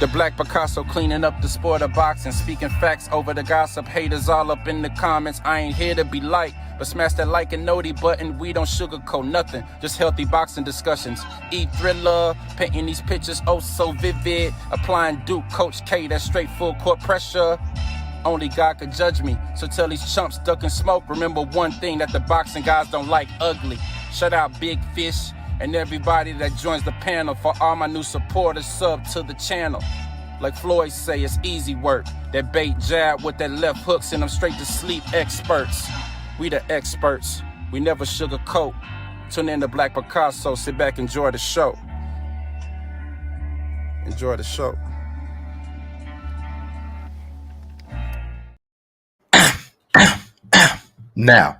The black Picasso cleaning up the sport of boxing, speaking facts over the gossip. Haters all up in the comments. I ain't here to be liked, but smash that like and noti button. We don't sugarcoat nothing, just healthy boxing discussions. Thriller, painting these pictures oh so vivid. Applying Duke, Coach K, that straight full court pressure. Only God could judge me, so tell these chumps ducking smoke. Remember one thing that the boxing guys don't like, ugly. Shut out Big Fish and everybody that joins the panel. For all my new supporters, sub to the channel. Like Floyd say, it's easy work. That bait jab with that left hook send them straight to sleep. Experts, we the experts. We never sugarcoat. Tune in to Black Picasso. Sit back, enjoy the show. Enjoy the show. Now,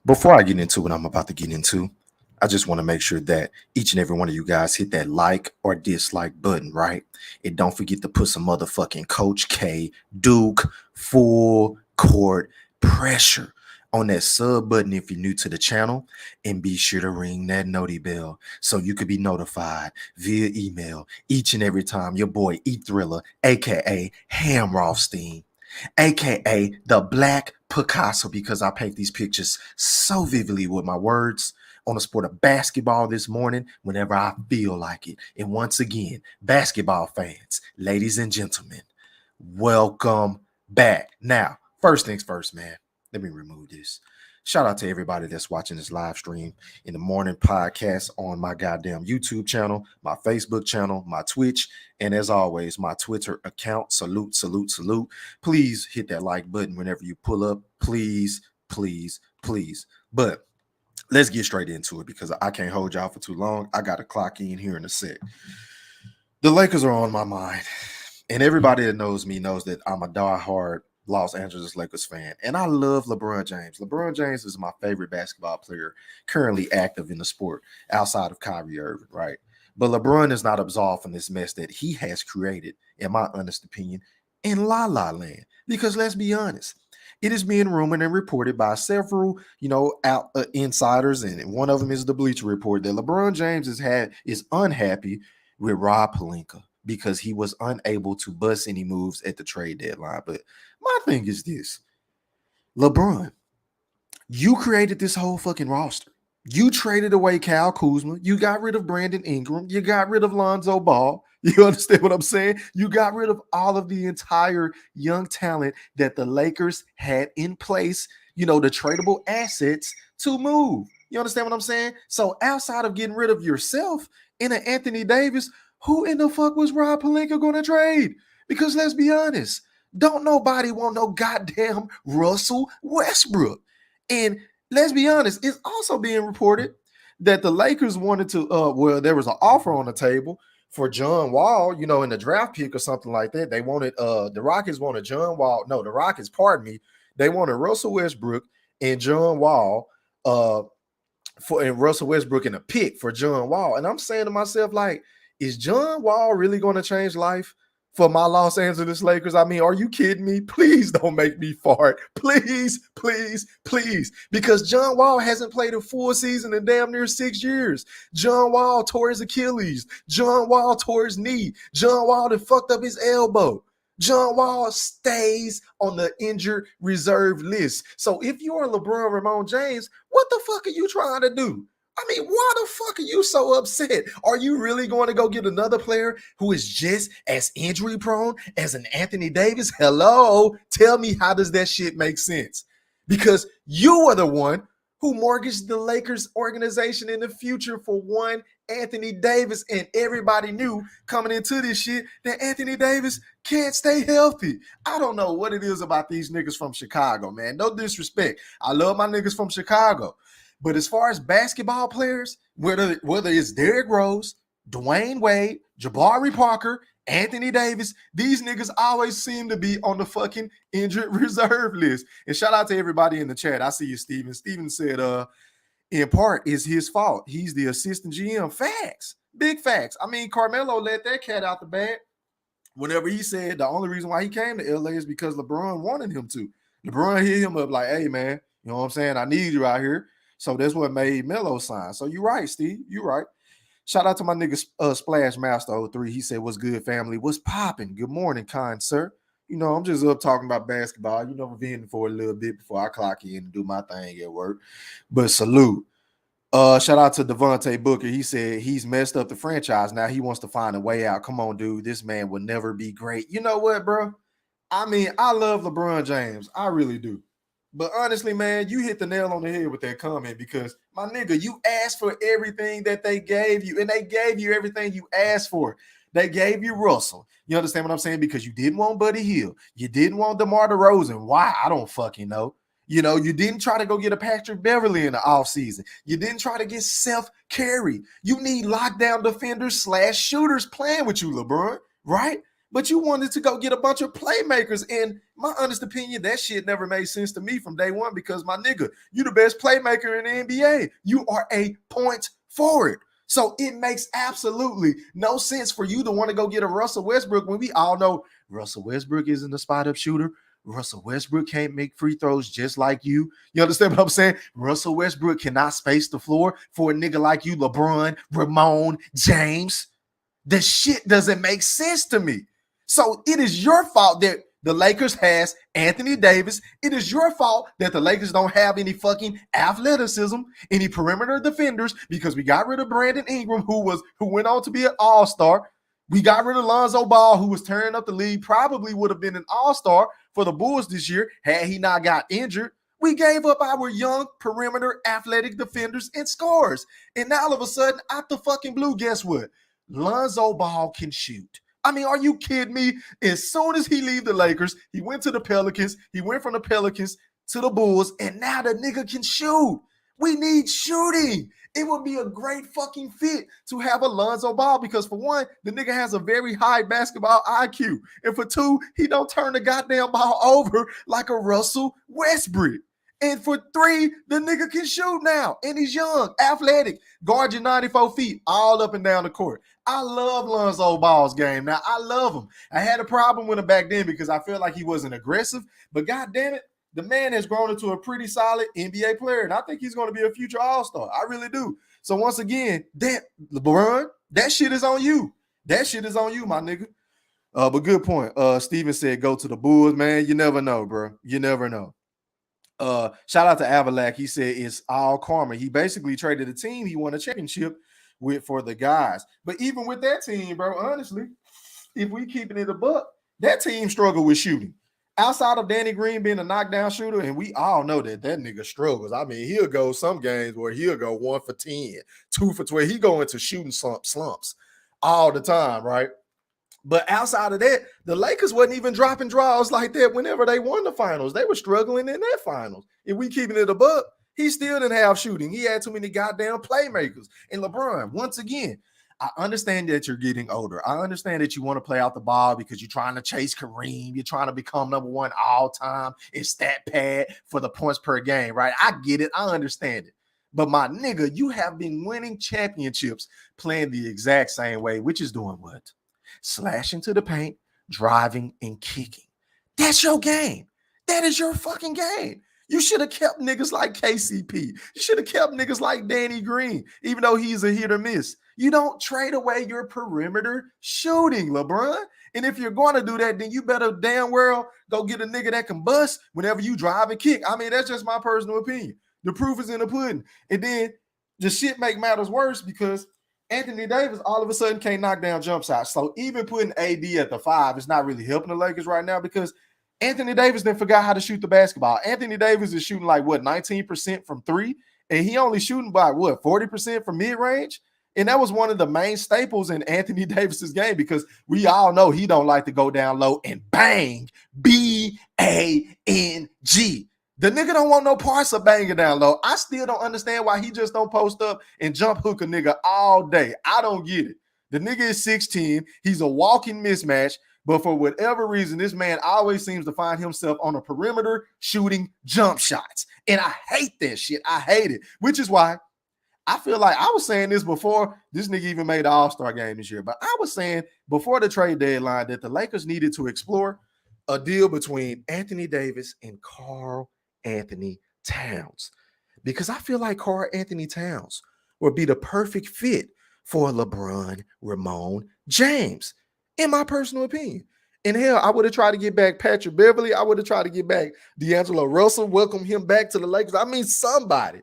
before I get into what I'm about to get into, I just want to make sure that each and every one of you guys hit that like or dislike button, right? And don't forget to put some motherfucking Coach K, Duke, full court pressure on that sub button if you're new to the channel. And be sure to ring that noti bell so you could be notified via email each and every time your boy Thriller, aka Ham Rothstein, aka the Black Picasso, because I paint these pictures so vividly with my words, on the sport of basketball this morning whenever I feel like it. And once again, basketball fans, ladies and gentlemen, welcome back. Now, first things first, man, let me remove this. Shout out to everybody that's watching this live stream in the morning podcast on my goddamn YouTube channel, my Facebook channel, my Twitch, and as always, my Twitter account. Salute, salute, salute. Please hit that like button whenever you pull up. Please, please, please. But let's get straight into it because I can't hold y'all for too long. I got to clock in here in a sec. The Lakers are on my mind. And everybody that knows me knows that I'm a diehard Los Angeles Lakers fan. And I love LeBron James. LeBron James is my favorite basketball player currently active in the sport outside of Kyrie Irving, right? But LeBron is not absolved from this mess that he has created, in my honest opinion, in La La Land. Because let's be honest, it is being rumored and reported by several, insiders, and one of them is the Bleacher Report, that LeBron James is unhappy with Rob Pelinka because he was unable to bust any moves at the trade deadline. But my thing is this: LeBron, you created this whole fucking roster. You traded away Kyle Kuzma. You got rid of Brandon Ingram. You got rid of Lonzo Ball. You understand what I'm saying? You got rid of all of the entire young talent that the Lakers had in place, the tradable assets to move. You understand what I'm saying? So outside of getting rid of yourself and an Anthony Davis, who in the fuck was Rob Pelinka going to trade? Because let's be honest, don't nobody want no goddamn Russell Westbrook. And let's be honest, it's also being reported that the Lakers wanted to, there was an offer on the table for John Wall, in the draft pick or something like that. They wanted, the Rockets wanted John Wall. No, the Rockets, pardon me. They wanted Russell Westbrook and John Wall, and Russell Westbrook in a pick for John Wall. And I'm saying to myself, like, is John Wall really going to change life for my Los Angeles Lakers? I mean, are you kidding me? Please don't make me fart. Please, please, please. Because John Wall hasn't played a full season in damn near 6 years. John Wall tore his Achilles. John Wall tore his knee. John Wall that fucked up his elbow. John Wall stays on the injured reserve list. So if you're LeBron Ramon James, what the fuck are you trying to do? I mean, why the fuck are you so upset? Are you really going to go get another player who is just as injury prone as an Anthony Davis? Hello, tell me, how does that shit make sense? Because you are the one who mortgaged the Lakers organization in the future for one Anthony Davis, and everybody knew coming into this shit that Anthony Davis can't stay healthy. I don't know what it is about these niggas from Chicago, man. No disrespect. I love my niggas from Chicago. But as far as basketball players, whether it's Derrick Rose, Dwayne Wade, Jabari Parker, Anthony Davis, these niggas always seem to be on the fucking injured reserve list. And shout out to everybody in the chat. I see you, Steven. Steven said, in part, it's his fault. He's the assistant GM. Facts. Big facts. I mean, Carmelo let that cat out the bag whenever he said the only reason why he came to LA is because LeBron wanted him to. LeBron hit him up like, hey, man, you know what I'm saying? I need you out here. So that's what made Melo sign. So you're right, Steve. You're right. Shout out to my nigga Splash Master 03. He said, "What's good, family? What's popping? Good morning, kind sir. You know, I'm just up talking about basketball. You know, venting for a little bit before I clock in and do my thing at work. But salute. Shout out to Devontae Booker. He said he's messed up the franchise. Now he wants to find a way out. Come on, dude. This man will never be great. You know what, bro? I mean, I love LeBron James. I really do. But honestly, man, you hit the nail on the head with that comment because my nigga, you asked for everything that they gave you, and they gave you everything you asked for. They gave you Russell. You understand what I'm saying? Because you didn't want Buddy Hield. You didn't want DeMar DeRozan. Why? I don't fucking know. You know, you didn't try to go get a Patrick Beverly in the offseason. You didn't try to get Seth Curry. You need lockdown defenders / shooters playing with you, LeBron, right? But you wanted to go get a bunch of playmakers. And my honest opinion, that shit never made sense to me from day one because, my nigga, you the best playmaker in the NBA. You are a point forward. So it makes absolutely no sense for you to want to go get a Russell Westbrook when we all know Russell Westbrook isn't a spot-up shooter. Russell Westbrook can't make free throws just like you. You understand what I'm saying? Russell Westbrook cannot space the floor for a nigga like you, LeBron, Ramon, James. The shit doesn't make sense to me. So it is your fault that the Lakers has Anthony Davis. It is your fault that the Lakers don't have any fucking athleticism, any perimeter defenders, because we got rid of Brandon Ingram, who went on to be an all-star. We got rid of Lonzo Ball, who was tearing up the league, probably would have been an all-star for the Bulls this year had he not got injured. We gave up our young perimeter athletic defenders and scorers. And now all of a sudden, out the fucking blue, guess what? Lonzo Ball can shoot. I mean, are you kidding me? As soon as he leave the Lakers, he went to the Pelicans. He went from the Pelicans to the Bulls, and now the nigga can shoot. We need shooting. It would be a great fucking fit to have a Lonzo Ball because, for one, the nigga has a very high basketball IQ. And for two, he don't turn the goddamn ball over like a Russell Westbrook. And for three, the nigga can shoot now. And he's young, athletic, guard you 94 feet all up and down the court. I love Lonzo Ball's game. Now, I love him. I had a problem with him back then because I felt like he wasn't aggressive. But God damn it, the man has grown into a pretty solid NBA player. And I think he's going to be a future all-star. I really do. So once again, that LeBron, that shit is on you. That shit is on you, my nigga. But good point. Steven said go to the Bulls, man. You never know, bro. You never know. Shout out to Avalac. He said it's all karma. He basically traded a team he won a championship with for the guys. But even with that team, bro, honestly, if we keeping it a buck, that team struggled with shooting. Outside of Danny Green being a knockdown shooter, and we all know that nigga struggles. I mean, he'll go some games where he'll go 1 for 10, 2 for 12. He go into shooting slumps all the time, right? But outside of that, the Lakers wasn't even dropping draws like that whenever they won the finals. They were struggling in that finals. If we keeping it a buck, he still didn't have shooting. He had too many goddamn playmakers. And LeBron, once again, I understand that you're getting older. I understand that you want to play out the ball because you're trying to chase Kareem. You're trying to become number one all time in stat pad for the points per game, right? I get it. I understand it. But my nigga, you have been winning championships playing the exact same way, which is doing what? Slashing to the paint, driving, and kicking. That's your game. That is your fucking game. You should have kept niggas like KCP. You should have kept niggas like Danny Green, even though he's a hit or miss. You don't trade away your perimeter shooting, LeBron. And if you're going to do that, then you better damn well go get a nigga that can bust whenever you drive and kick. I mean, that's just my personal opinion. The proof is in the pudding. And then the shit make matters worse because Anthony Davis all of a sudden can't knock down jump shots. So even putting AD at the 5 is not really helping the Lakers right now because Anthony Davis then forgot how to shoot the basketball. Anthony Davis is shooting like, 19% from 3? And he only shooting by, 40% from mid-range? And that was one of the main staples in Anthony Davis's game because we all know he don't like to go down low and bang, B-A-N-G. The nigga don't want no parts of banging down low. I still don't understand why he just don't post up and jump hook a nigga all day. I don't get it. The nigga is 6'10". He's a walking mismatch. But for whatever reason, this man always seems to find himself on a perimeter shooting jump shots. And I hate that shit. I hate it. Which is why I feel like I was saying this before this nigga even made the All-Star game this year. But I was saying before the trade deadline that the Lakers needed to explore a deal between Anthony Davis and Karl Anthony Towns. Because I feel like Karl Anthony Towns would be the perfect fit for LeBron Ramon James, in my personal opinion. And hell, I would have tried to get back Patrick Beverly. I would have tried to get back D'Angelo Russell, welcome him back to the Lakers. I mean, somebody.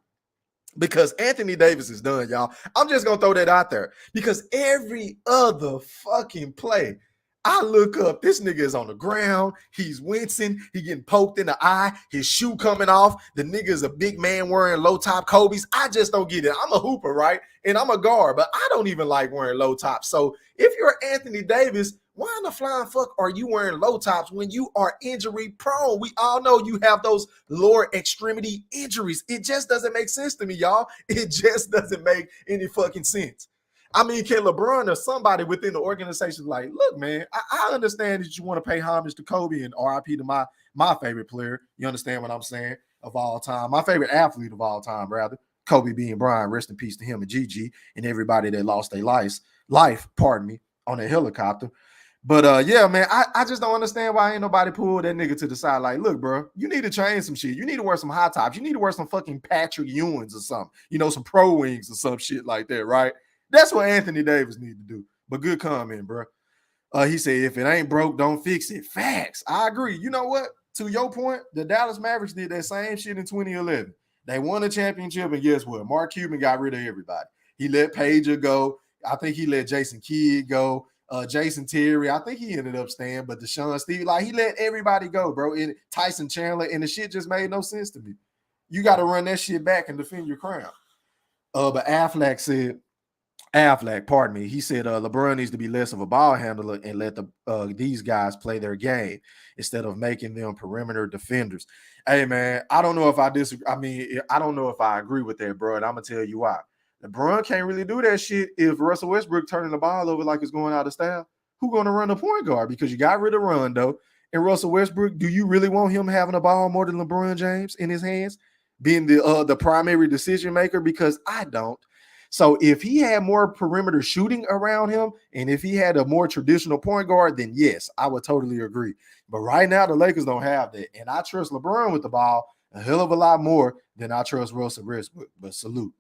Because Anthony Davis is done, y'all. I'm just going to throw that out there. Because every other fucking play, I look up, this nigga is on the ground. He's wincing. He getting poked in the eye. His shoe coming off. The nigga is a big man wearing low-top Kobe's. I just don't get it. I'm a hooper, right? And I'm a guard, but I don't even like wearing low tops. So if you're Anthony Davis, why in the flying fuck are you wearing low tops when you are injury prone? We all know you have those lower extremity injuries. It just doesn't make sense to me, y'all. It just doesn't make any fucking sense. I mean, can LeBron or somebody within the organization like, look, man, I understand that you want to pay homage to Kobe and RIP to my favorite player. You understand what I'm saying? Of all time. My favorite athlete of all time, rather. Kobe being Bryant, rest in peace to him and Gigi and everybody that lost their life, on a helicopter. But yeah, man, I just don't understand why ain't nobody pulled that nigga to the side. Like, look, bro, you need to change some shit. You need to wear some high tops. You need to wear some fucking Patrick Ewings or something. You know, some pro wings or some shit like that, right? That's what Anthony Davis need to do. But good comment, bro. He said, if it ain't broke, don't fix it. Facts. I agree. You know what? To your point, the Dallas Mavericks did that same shit in 2011. They won a championship, and guess what? Mark Cuban got rid of everybody. He let Pager go. I think he let Jason Kidd go. Jason Terry, I think he ended up staying, but Deshaun Steve, like he let everybody go, bro. And Tyson Chandler, and the shit just made no sense to me. You got to run that shit back and defend your crown. But Affleck, he said LeBron needs to be less of a ball handler and let these guys play their game instead of making them perimeter defenders. Hey, man, I don't know if I disagree. I mean, I don't know if I agree with that, bro, and I'm going to tell you why. LeBron can't really do that shit if Russell Westbrook turning the ball over like it's going out of style. Who going to run the point guard? Because you got rid of Rondo and Russell Westbrook. Do you really want him having a ball more than LeBron James in his hands, being the primary decision maker? Because I don't. So if he had more perimeter shooting around him and if he had a more traditional point guard, then yes, I would totally agree. But right now, the Lakers don't have that. And I trust LeBron with the ball a hell of a lot more than I trust Russell Westbrook. But salute.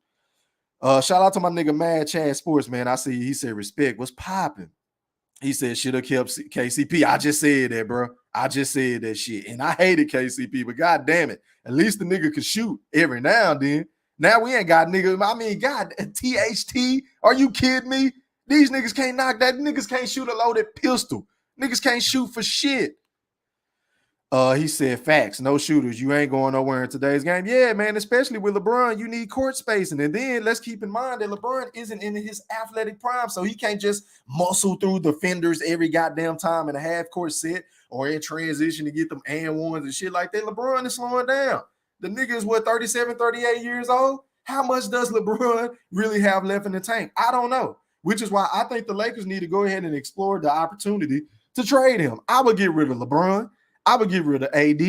Shout out to my nigga Mad Chad Sports, man. I see he said respect. What's popping? He said should have kept KCP. I just said that, bro. I just said that shit. And I hated KCP, but god damn it. At least the nigga could shoot every now and then. Now we ain't got niggas. I mean, God, THT, are you kidding me? These niggas can't knock that. Niggas can't shoot a loaded pistol. Niggas can't shoot for shit. He said, facts, no shooters. You ain't going nowhere in today's game. Yeah, man, especially with LeBron, you need court spacing. And then let's keep in mind that LeBron isn't in his athletic prime, so he can't just muscle through defenders every goddamn time in a half-court set or in transition to get them and ones and shit like that. LeBron is slowing down. The nigga is, 37, 38 years old? How much does LeBron really have left in the tank? I don't know, which is why I think the Lakers need to go ahead and explore the opportunity to trade him. I would get rid of LeBron. I would get rid of AD,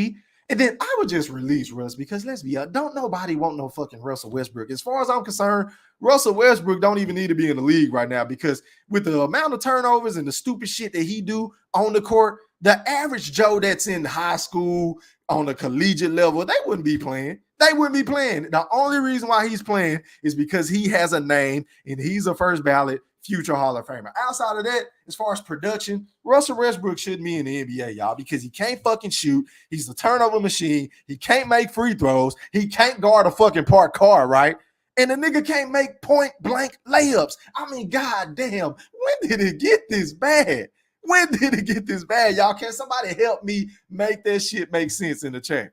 and then I would just release Russ because let's be honest, don't nobody want no fucking Russell Westbrook. As far as I'm concerned, Russell Westbrook don't even need to be in the league right now because with the amount of turnovers and the stupid shit that he do on the court, the average Joe that's in high school on the collegiate level, they wouldn't be playing. They wouldn't be playing. The only reason why he's playing is because he has a name and he's a first ballot future Hall of Famer. Outside of that, as far as production, Russell Westbrook shouldn't be in the NBA, y'all, because he can't fucking shoot. He's a turnover machine. He can't make free throws. He can't guard a fucking parked car, right? And the nigga can't make point blank layups. I mean, goddamn, when did it get this bad? When did it get this bad, y'all? Can somebody help me make that shit make sense in the chat?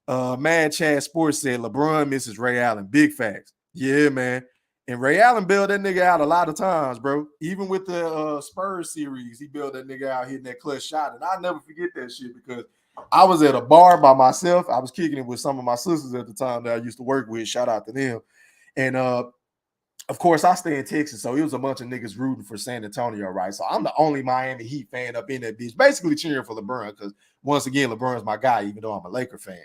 Mad Chad Sports said LeBron misses Ray Allen. Big facts. Yeah, man. And Ray Allen bailed that nigga out a lot of times, bro. Even with the Spurs series, he bailed that nigga out hitting that clutch shot. And I'll never forget that shit because I was at a bar by myself. I was kicking it with some of my sisters at the time that I used to work with. Shout out to them. And of course, I stay in Texas, so it was a bunch of niggas rooting for San Antonio, right? So I'm the only Miami Heat fan up in that bitch, basically cheering for LeBron because, once again, LeBron's my guy, even though I'm a Laker fan.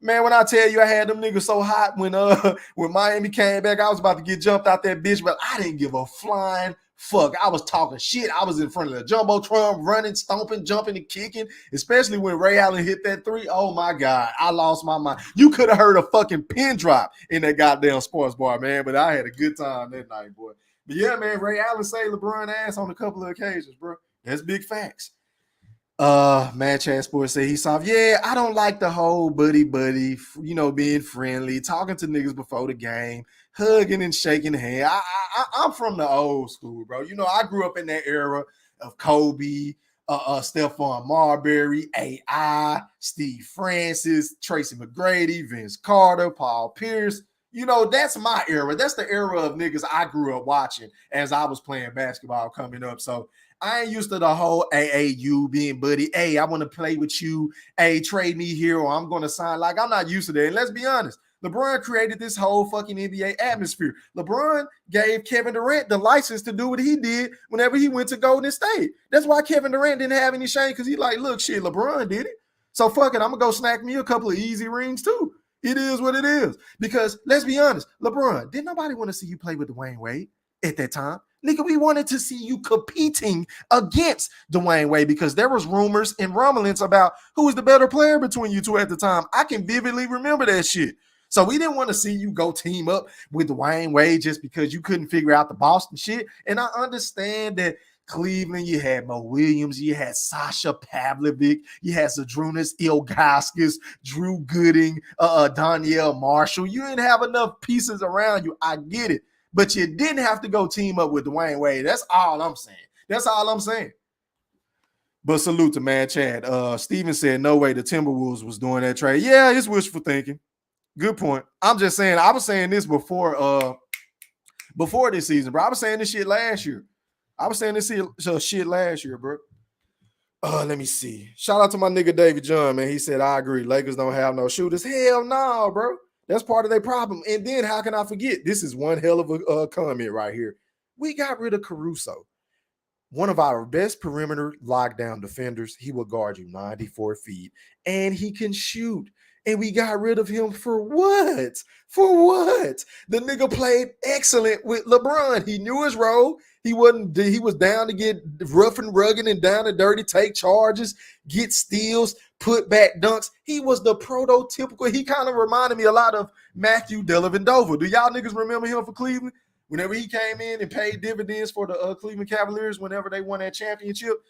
Man, when I tell you I had them niggas so hot when Miami came back, I was about to get jumped out that bitch, but I didn't give a flying Fuck, I was talking shit. I was in front of the Jumbotron running, stomping, jumping, and kicking, especially when Ray Allen hit that three. Oh my God, I lost my mind. You could have heard a fucking pin drop in that goddamn sports bar, man, but I had a good time that night, boy. But yeah, man, Ray Allen saved LeBron ass on a couple of occasions, bro. That's big facts. Mad Chat Sports say he's soft. Yeah, I don't like the whole buddy, being friendly, talking to niggas before the game, hugging and shaking hand. I'm from the old school, bro. I grew up in that era of Kobe, Stephon Marbury, AI, Steve Francis, Tracy McGrady, Vince Carter, Paul Pierce. That's my era. That's the era of niggas I grew up watching as I was playing basketball coming up. So I ain't used to the whole AAU being buddy. Hey, I want to play with you. Hey, trade me here or I'm going to sign. Like, I'm not used to that. And let's be honest. LeBron created this whole fucking NBA atmosphere. LeBron gave Kevin Durant the license to do what he did whenever he went to Golden State. That's why Kevin Durant didn't have any shame because he like, look, shit, LeBron did it. So fuck it, I'm going to go snack me a couple of easy rings too. It is what it is. Because let's be honest, LeBron, didn't nobody want to see you play with Dwayne Wade at that time? Nigga, we wanted to see you competing against Dwayne Wade because there was rumors and rumblings about who was the better player between you two at the time. I can vividly remember that shit. So we didn't want to see you go team up with Dwayne Wade just because you couldn't figure out the Boston shit. And I understand that Cleveland, you had Mo Williams, you had Sasha Pavlovic, you had Zydrunas Ilgauskas, Drew Gooding, Danielle Marshall. You didn't have enough pieces around you. I get it. But you didn't have to go team up with Dwayne Wade. That's all I'm saying. That's all I'm saying. But salute to Mad Chad. Steven said, no way the Timberwolves was doing that trade. Yeah, it's wishful thinking. Good point. I'm just saying, I was saying this before this season, bro. I was saying this shit last year. Shit last year, bro. Let me see. Shout out to my nigga David John, man. He said, I agree. Lakers don't have no shooters. Hell no, bro. That's part of their problem. And then how can I forget? This is one hell of a comment right here. We got rid of Caruso, one of our best perimeter lockdown defenders. He will guard you 94 feet, and he can shoot. And we got rid of him for what? For what? The nigga played excellent with LeBron. He knew his role. He was down to get rough and rugged and down and dirty, take charges, get steals, put back dunks. He was the prototypical. He kind of reminded me a lot of Matthew Dellavedova. Do y'all niggas remember him for Cleveland? Whenever he came in and paid dividends for the Cleveland Cavaliers whenever they won that championship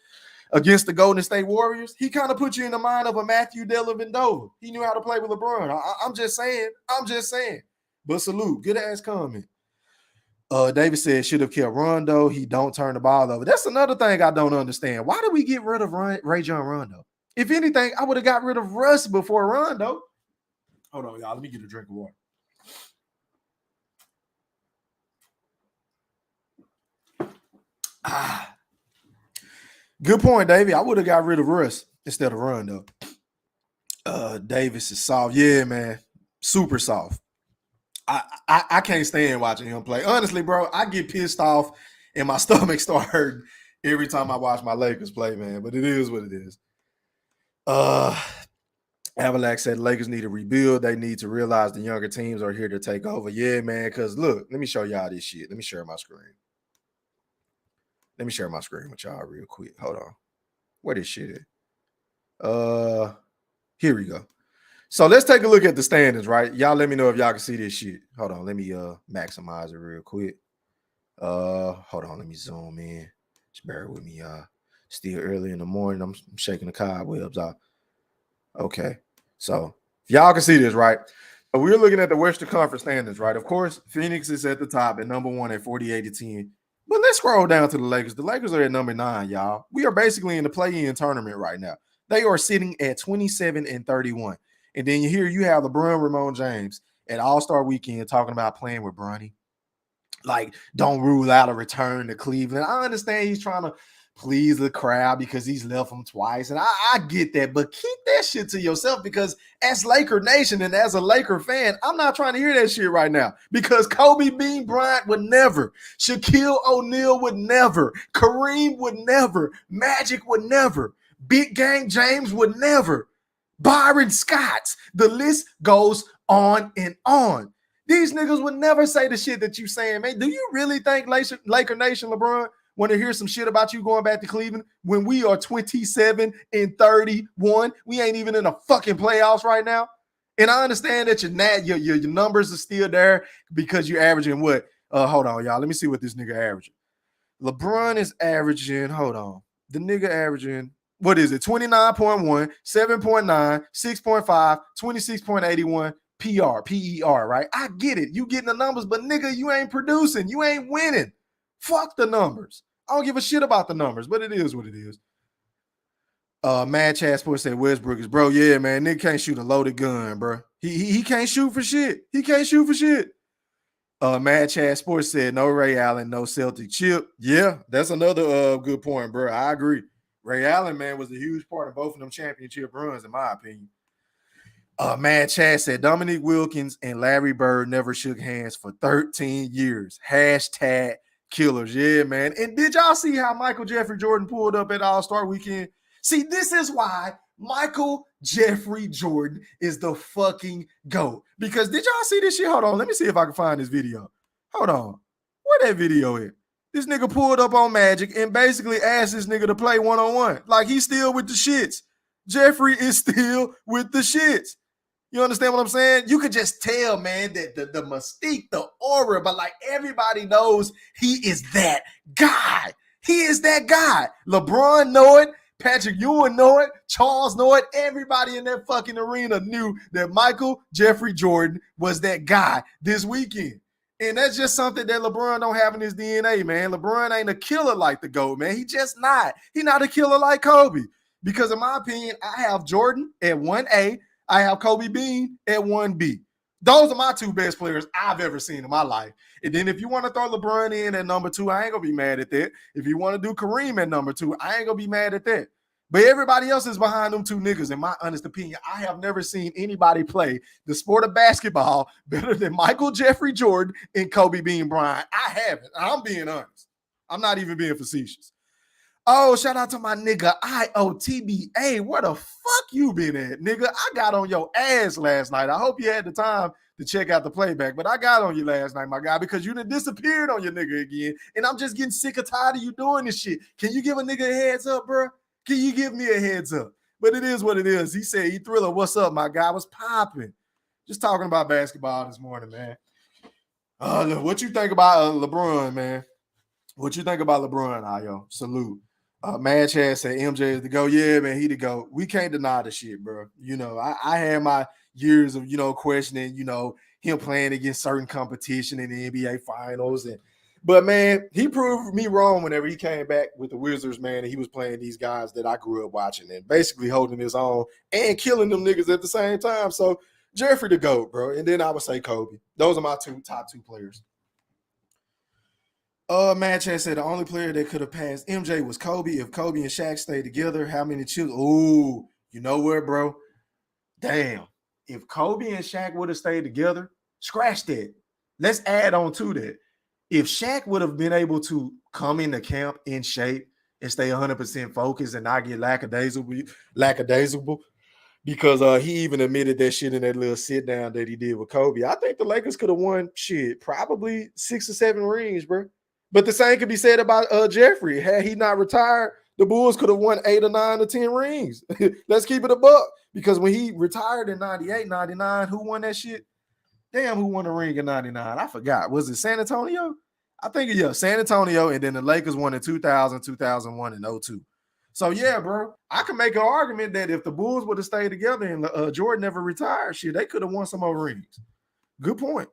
against the Golden State Warriors, he kind of put you in the mind of a Matthew Dellavedova. He knew how to play with LeBron. I'm just saying. But salute. Good ass comment. David said should have kept Rondo. He don't turn the ball over. That's another thing I don't understand. Why did we get rid of Rajon Rondo? If anything, I would have got rid of Russ before Rondo. Hold on, y'all. Let me get a drink of water. Good point, Davey. I would have got rid of Russ instead of Rondo. Davis is soft. Yeah, man. Super soft. I can't stand watching him play. Honestly, bro, I get pissed off and my stomach start hurting every time I watch my Lakers play, man. But it is what it is. Avalax said Lakers need to rebuild. They need to realize the younger teams are here to take over. Yeah, man, because look, let me show y'all this shit. Let me share my screen. Let me share my screen with y'all real quick. Hold on. Where this shit at? Here we go. So let's take a look at the standings, right? Y'all let me know if y'all can see this shit. Hold on. Let me maximize it real quick. Hold on. Let me zoom in. Just bear with me, y'all. Still early in the morning. I'm shaking the cobwebs off. Okay. So if y'all can see this, right? So we're looking at the Western Conference standings, right? Of course, Phoenix is at the top at number 1 at 48-10. But let's scroll down to the Lakers. The Lakers are at number 9, y'all. We are basically in the play-in tournament right now. They are sitting at 27-31. And then you have LeBron Ramon James at All-Star Weekend talking about playing with Bronny. Like, don't rule out a return to Cleveland. I understand he's trying to please the crowd because he's left them twice. And I get that. But keep that shit to yourself because as Laker Nation and as a Laker fan, I'm not trying to hear that shit right now. Because Kobe Bean Bryant would never. Shaquille O'Neal would never. Kareem would never. Magic would never. Big Gang James would never. Byron Scott. The list goes on and on. These niggas would never say the shit that you saying, man. Do you really think Laker Nation, LeBron, Want to hear some shit about you going back to Cleveland when we are 27-31? We ain't even in the fucking playoffs right now. And I understand that your numbers are still there because you're averaging what? Hold on, y'all. Let me see what this nigga averaging. LeBron is averaging, hold on. The nigga averaging, what is it? 29.1, 7.9, 6.5, 26.81 PER, right? I get it. You getting the numbers, but nigga, you ain't producing. You ain't winning. Fuck the numbers. I don't give a shit about the numbers, but it is what it is. Mad Chad Sports said Westbrook is, bro, yeah, man, nigga can't shoot a loaded gun, bro. He can't shoot for shit. He can't shoot for shit. Mad Chad Sports said no Ray Allen, no Celtic chip. Yeah, that's another good point, bro. I agree. Ray Allen, man, was a huge part of both of them championship runs, in my opinion. Mad Chad said Dominique Wilkins and Larry Bird never shook hands for 13 years. Hashtag killers. Yeah, man. And did y'all see how Michael Jeffrey Jordan pulled up at All-Star Weekend? See, this is why Michael Jeffrey Jordan is the fucking GOAT. Because did y'all see this shit? Hold on. Let me see if I can find this video. Hold on. Where that video is? This nigga pulled up on Magic and basically asked this nigga to play one-on-one. Like, he's still with the shits. Jeffrey is still with the shits. You understand what I'm saying? You could just tell, man, that the mystique, the aura, but like everybody knows he is that guy. He is that guy. LeBron know it. Patrick Ewing know it. Charles know it. Everybody in that fucking arena knew that Michael Jeffrey Jordan was that guy this weekend. And that's just something that LeBron don't have in his DNA, man. LeBron ain't a killer like the GOAT, man. He just not. He not a killer like Kobe. Because in my opinion, I have Jordan at 1A. I have Kobe Bean at 1B. Those are my two best players I've ever seen in my life. And then if you want to throw LeBron in at number 2, I ain't going to be mad at that. If you want to do Kareem at number 2, I ain't going to be mad at that. But everybody else is behind them two niggas, in my honest opinion. I have never seen anybody play the sport of basketball better than Michael Jeffrey Jordan and Kobe Bean Bryant. I haven't. I'm being honest. I'm not even being facetious. Oh, shout out to my nigga IOTBA. Where the fuck you been at, nigga? I got on your ass last night. I hope you had the time to check out the playback, but I got on you last night, my guy, because you done disappeared on your nigga again, and I'm just getting sick or tired of you doing this shit. Can you give a nigga a heads up, bro? Can you give me a heads up? But it is what it is. He said, Thriller, what's up, my guy? What's popping? Just talking about basketball this morning, man. Look, what you think about LeBron, man? What you think about LeBron, Ayo? Salute. Mad Chad said MJ is the GOAT. Yeah, man, he the GOAT. We can't deny the shit, bro. You know, I had my years of, questioning, him playing against certain competition in the NBA finals. But, man, he proved me wrong whenever he came back with the Wizards, man, and he was playing these guys that I grew up watching and basically holding his own and killing them niggas at the same time. So, Jeffrey the GOAT, bro. And then I would say Kobe. Those are my top two players. Mad Chat said the only player that could have passed MJ was Kobe. If Kobe and Shaq stayed together, how many chips? Ooh, you know what, bro? Damn. If Kobe and Shaq would have stayed together, scratch that. Let's add on to that. If Shaq would have been able to come into camp in shape and stay 100% focused and not get lackadaisical, because he even admitted that shit in that little sit down that he did with Kobe, I think the Lakers could have won probably 6 or 7 rings, bro. But the same could be said about Jeffrey. Had he not retired, the Bulls could have won 8 or 9 or 10 rings. Let's keep it a buck. Because when he retired in 98, 99, who won that shit? Damn, who won the ring in 99? I forgot. Was it San Antonio? I think, yeah, San Antonio, and then the Lakers won in 2000, 2001, and 02. So, yeah, bro, I can make an argument that if the Bulls would have stayed together and Jordan never retired, they could have won some more rings. Good point.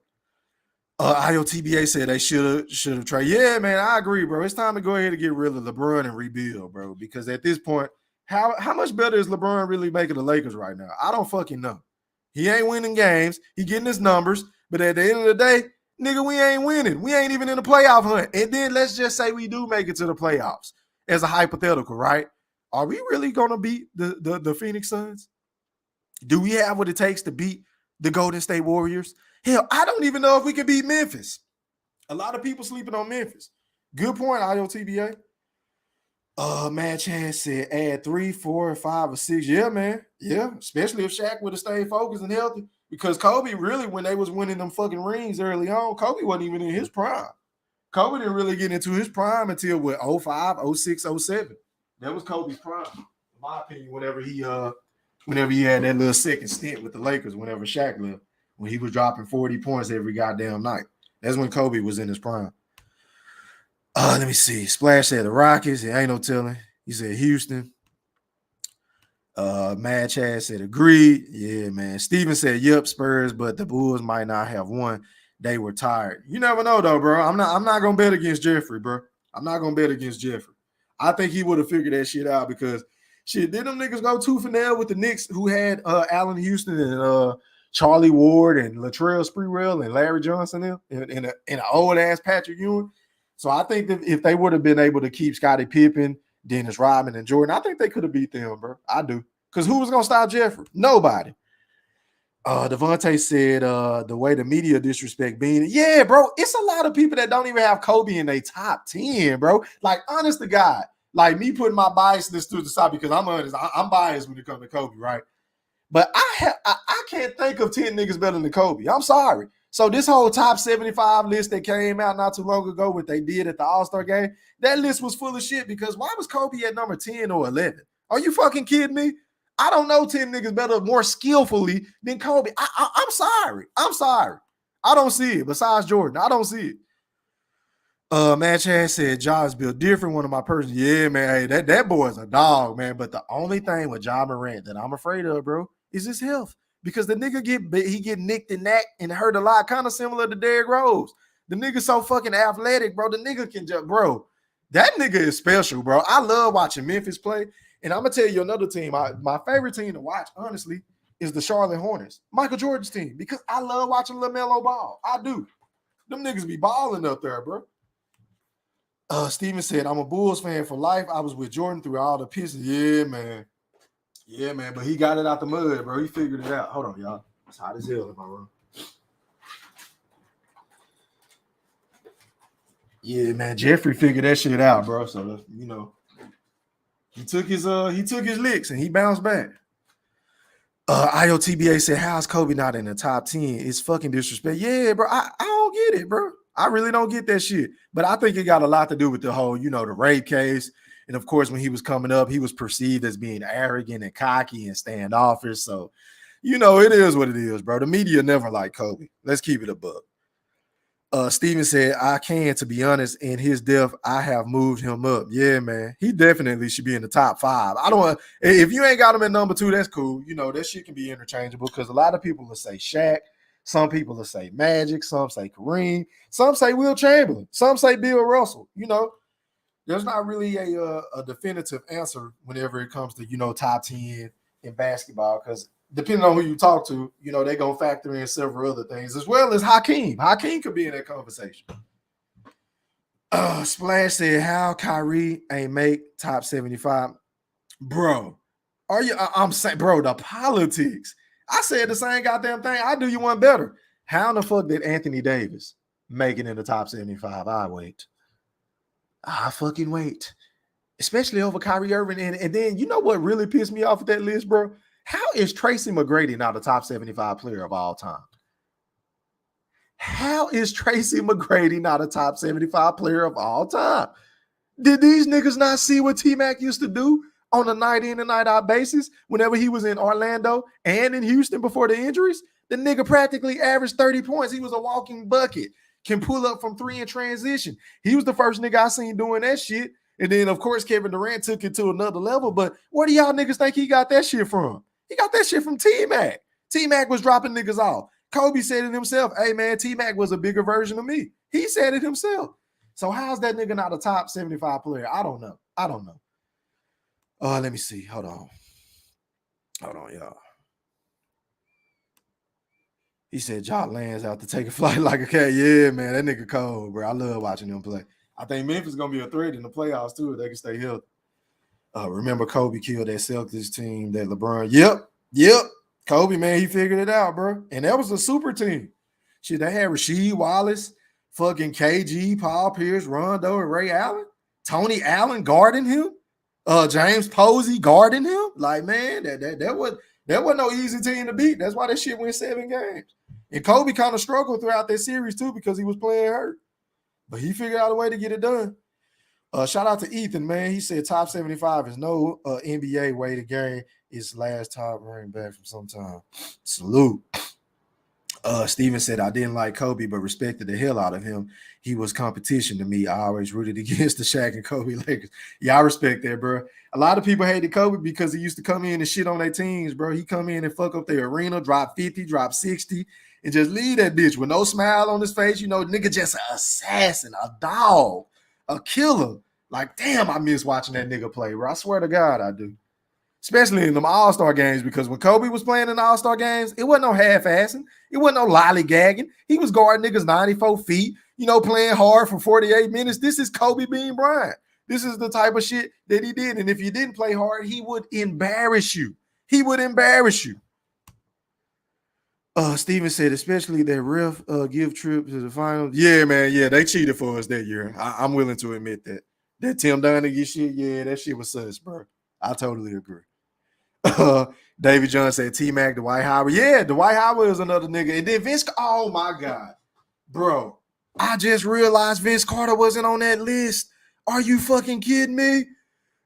IOTBA said they should have traded. Yeah, man, I agree, bro. It's time to go ahead and get rid of LeBron and rebuild, bro. Because at this point, how much better is LeBron really making the Lakers right now? I don't fucking know. He ain't winning games. He getting his numbers. But at the end of the day, nigga, we ain't winning. We ain't even in the playoff hunt. And then let's just say we do make it to the playoffs as a hypothetical, right? Are we really going to beat the Phoenix Suns? Do we have what it takes to beat the Golden State Warriors? Hell, I don't even know if we can beat Memphis. A lot of people sleeping on Memphis. Good point, IOTBA. Mad Chance said add 3, 4, 5, or 6. Yeah, man. Yeah, especially if Shaq would have stayed focused and healthy. Because Kobe really, when they was winning them fucking rings early on, Kobe wasn't even in his prime. Kobe didn't really get into his prime until what 05, 06, 07. That was Kobe's prime, in my opinion. Whenever he had that little second stint with the Lakers, whenever Shaq left, when he was dropping 40 points every goddamn night. That's when Kobe was in his prime. Let me see. Splash said the Rockets. It ain't no telling. He said Houston. Mad Chad said agreed. Yeah, man. Steven said, yep, Spurs, but the Bulls might not have won. They were tired. You never know, though, bro. I'm not gonna bet against Jeffrey, bro. I'm not gonna bet against Jeffrey. I think he would have figured that shit out because shit, did them niggas go tooth and nail with the Knicks who had Allen Houston and Charlie Ward and Latrell Sprewell and Larry Johnson in an old ass Patrick Ewing. So I think that if they would have been able to keep Scottie Pippen, Dennis Rodman, and Jordan, I think they could have beat them, bro. I do. Because who was going to stop Jeffrey? Nobody. Devontae said the way the media disrespect Bean. Yeah, bro. It's a lot of people that don't even have Kobe in their top 10, bro. Like, honest to God. Like, me putting my biasness to the side because I'm honest. I'm biased when it comes to Kobe, right? But I can't think of 10 niggas better than Kobe. I'm sorry. So this whole top 75 list that came out not too long ago, what they did at the All-Star game, that list was full of shit because why was Kobe at number 10 or 11? Are you fucking kidding me? I don't know 10 niggas better, more skillfully than Kobe. I'm sorry. I'm sorry. I don't see it. Besides Jordan, I don't see it. Match has said, Ja is built different. One of my persons. Yeah, man. Hey, that boy is a dog, man. But the only thing with Ja Morant that I'm afraid of, bro, is his health. Because the nigga get nicked and knacked and hurt a lot, kind of similar to Derrick Rose. The nigga so fucking athletic, bro. The nigga can just, bro. That nigga is special, bro. I love watching Memphis play. And I'm gonna tell you another team. My favorite team to watch, honestly, is the Charlotte Hornets, Michael Jordan's team, because I love watching LaMelo ball. I do. Them niggas be balling up there, bro. Steven said, I'm a Bulls fan for life. I was with Jordan through all the pieces. Yeah, man. Yeah, man. But he got it out the mud, bro. He figured it out. Hold on, y'all. It's hot as hell in my room. Yeah, man. Jeffrey figured that shit out, bro. So, you know. He took his licks and he bounced back. IOTBA said, how's Kobe not in the top 10? It's fucking disrespect. Yeah, bro. I don't get it, bro. I really don't get that shit. But I think it got a lot to do with the whole, you know, the rape case. And of course, when he was coming up, he was perceived as being arrogant and cocky and standoffish. So, you know, it is what it is, bro. The media never liked Kobe. Let's keep it a buck. Steven said, I can, to be honest, in his death, I have moved him up. Yeah, man. He definitely should be in the top 5. I don't want, if you ain't got him at number 2, that's cool. You know, that shit can be interchangeable because a lot of people will say Shaq. Some people will say Magic. Some say Kareem. Some say Will Chamberlain. Some say Bill Russell. You know, there's not really a definitive answer whenever it comes to, you know, top 10 in basketball because depending on who you talk to, you know, they're going to factor in several other things, as well as Hakeem. Hakeem could be in that conversation. Splash said, how Kyrie ain't make top 75? Bro, I'm saying, bro, the politics. I said the same goddamn thing. I do you one better. How in the fuck did Anthony Davis make it in the top 75? I wait. I fucking wait. Especially over Kyrie Irving. And then, you know what really pissed me off with that list, bro? How is Tracy McGrady not a top 75 player of all time? How is Tracy McGrady not a top 75 player of all time? Did these niggas not see what T-Mac used to do on a night in and night out basis whenever he was in Orlando and in Houston before the injuries? The nigga practically averaged 30 points. He was a walking bucket, can pull up from 3 in transition. He was the first nigga I seen doing that shit. And then, of course, Kevin Durant took it to another level. But where do y'all niggas think he got that shit from? He got that shit from T-Mac. T-Mac was dropping niggas off. Kobe said it himself. Hey, man, T-Mac was a bigger version of me. He said it himself. So how's that nigga not a top 75 player? I don't know. Let me see. Hold on, y'all. He said, Ja lands out to take a flight like a cat. Yeah, man, that nigga cold, bro. I love watching him play. I think Memphis is going to be a threat in the playoffs, too, if they can stay healthy. Remember Kobe killed that Celtics team, that LeBron. Yep. Kobe, man, he figured it out, bro. And that was a super team. Shit, they had Rasheed Wallace, fucking KG, Paul Pierce, Rondo, and Ray Allen. Tony Allen guarding him. James Posey guarding him. Like, man, that wasn't no easy team to beat. That's why that shit went 7 games. And Kobe kind of struggled throughout that series, too, because he was playing hurt. But he figured out a way to get it done. Shout out to Ethan, man. He said top 75 is no NBA way to gain his last top running back from some time. Salute. Steven said, I didn't like Kobe, but respected the hell out of him. He was competition to me. I always rooted against the Shaq and Kobe Lakers. Yeah, I respect that, bro. A lot of people hated Kobe because he used to come in and shit on their teams, bro. He come in and fuck up their arena, drop 50, drop 60, and just leave that bitch with no smile on his face. You know, nigga just an assassin, a dog, a killer. Like, damn, I miss watching that nigga play, bro. I swear to God, I do. Especially in them All-Star games, because when Kobe was playing in the All-Star games, it wasn't no half-assing. It wasn't no lollygagging. He was guarding niggas 94 feet, you know, playing hard for 48 minutes. This is Kobe Bean Bryant. This is the type of shit that he did. And if you didn't play hard, he would embarrass you. He would embarrass you. Steven said, especially that ref give trip to the finals. Yeah, man. Yeah, they cheated for us that year. I'm willing to admit that. That Tim Donaghy shit, yeah, that shit was sus, bro. I totally agree. David John said T-Mac, Dwight Howard. Yeah, Dwight Howard is another nigga. And then Vince, oh my God. Bro, I just realized Vince Carter wasn't on that list. Are you fucking kidding me?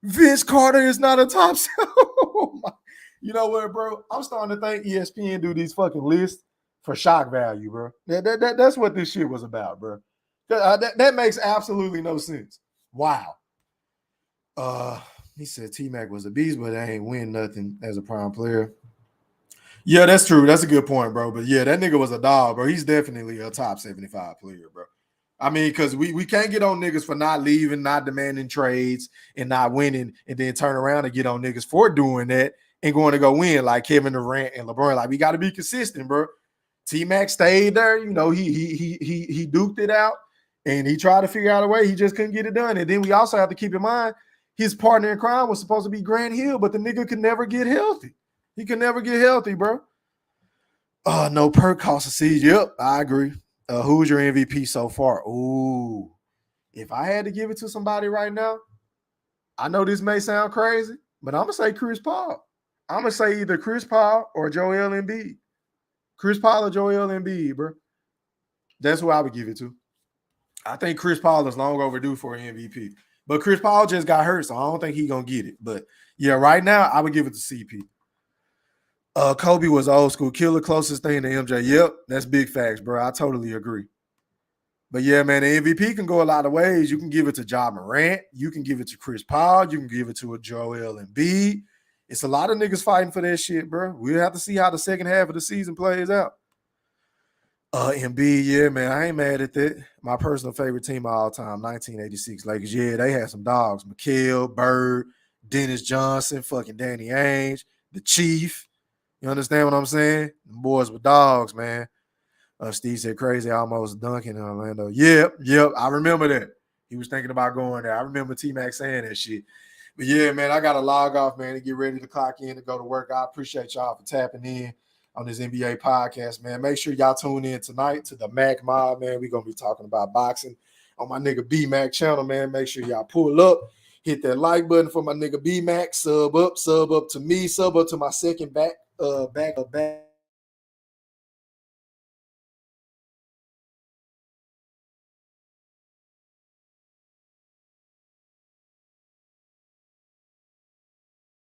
Vince Carter is not a top You know what, bro? I'm starting to think ESPN do these fucking lists for shock value, bro. That's what this shit was about, bro. That makes absolutely no sense. Wow. He said T-Mac was a beast, but I ain't win nothing as a prime player. Yeah, that's true. That's a good point, bro. But yeah, that nigga was a dog, bro. He's definitely a top 75 player, bro. I mean, because we can't get on niggas for not leaving, not demanding trades, and not winning, and then turn around and get on niggas for doing that and going to go win like Kevin Durant and LeBron. Like, we got to be consistent, bro. T-Mac stayed there. You know, he duked it out, and he tried to figure out a way. He just couldn't get it done. And then we also have to keep in mind, his partner in crime was supposed to be Grant Hill, but the nigga could never get healthy. He could never get healthy, bro. No perk cost a season. Yep, I agree. Who's your MVP so far? Ooh, if I had to give it to somebody right now, I know this may sound crazy, but I'm going to say Chris Paul. I'm going to say either Chris Paul or Joel Embiid. Chris Paul or Joel Embiid, bro. That's who I would give it to. I think Chris Paul is long overdue for an MVP. But Chris Paul just got hurt, so I don't think he's going to get it. But, yeah, right now, I would give it to CP. Kobe was old school killer, closest thing to MJ. Yep, that's big facts, bro. I totally agree. But, yeah, man, the MVP can go a lot of ways. You can give it to Ja Morant. You can give it to Chris Paul. You can give it to a Joel Embiid. It's a lot of niggas fighting for that shit, bro. We'll have to see how the second half of the season plays out. Embiid, yeah, man, I ain't mad at that. My personal favorite team of all time, 1986 Lakers. Yeah, they had some dogs. McHale, Bird, Dennis Johnson, fucking Danny Ainge, the Chief. You understand what I'm saying? The boys were dogs, man. Steve said crazy, almost dunking in Orlando. Yep, I remember that. He was thinking about going there. I remember T-Mac saying that shit. But, yeah, man, I got to log off, man, and get ready to clock in and go to work. I appreciate y'all for tapping in on this NBA podcast, man. Make sure y'all tune in tonight to the Mac Mob, man. We're going to be talking about boxing on my nigga B-Mac channel, man. Make sure y'all pull up, hit that like button for my nigga B-Mac, sub up to me, sub up to my second back